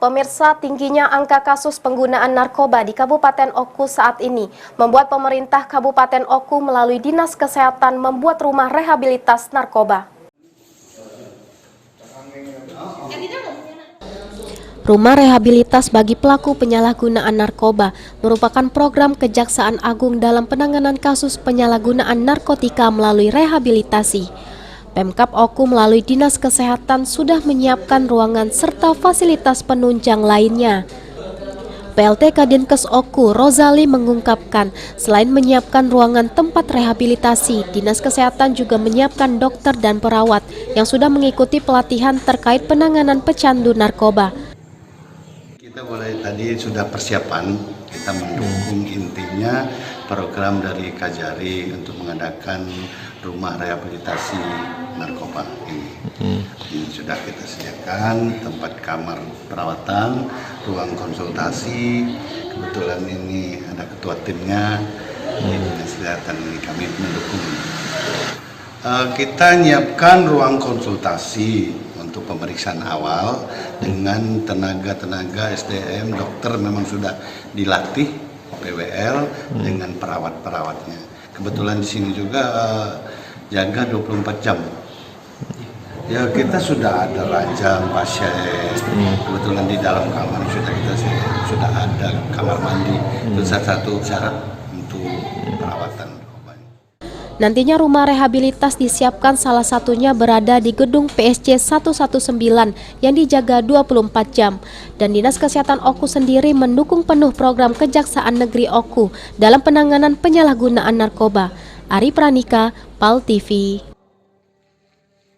Pemirsa, tingginya angka kasus penggunaan narkoba di Kabupaten Oku saat ini membuat pemerintah Kabupaten Oku melalui Dinas Kesehatan membuat rumah rehabilitas narkoba. Rumah rehabilitas bagi pelaku penyalahgunaan narkoba merupakan program Kejaksaan Agung dalam penanganan kasus penyalahgunaan narkotika melalui rehabilitasi. Pemkab Oku melalui Dinas Kesehatan sudah menyiapkan ruangan serta fasilitas penunjang lainnya. PLT Kadinkes Oku, Rozali mengungkapkan, selain menyiapkan ruangan tempat rehabilitasi, Dinas Kesehatan juga menyiapkan dokter dan perawat yang sudah mengikuti pelatihan terkait penanganan pecandu narkoba. Kita mulai tadi sudah persiapan, kita mendukung intinya program dari Kajari untuk mengadakan rumah rehabilitasi narkoba ini. Ini sudah kita sediakan tempat kamar perawatan, ruang konsultasi. Kebetulan ini ada ketua timnya, Dinas Kesehatan ini kami mendukung. Kita menyiapkan ruang konsultasi untuk pemeriksaan awal dengan tenaga-tenaga SDM, dokter memang sudah dilatih PWL dengan perawat-perawatnya. Kebetulan di sini juga jaga 24 jam. Ya kita sudah ada ranjang pasien. Kebetulan di dalam kamar sudah ada kamar mandi. Itu satu syarat untuk perawatan. Nantinya rumah rehabilitas disiapkan salah satunya berada di gedung PSC 119 yang dijaga 24 jam. Dan Dinas Kesehatan Oku sendiri mendukung penuh program Kejaksaan Negeri Oku dalam penanganan penyalahgunaan narkoba. Ari Pranika, PAL TV.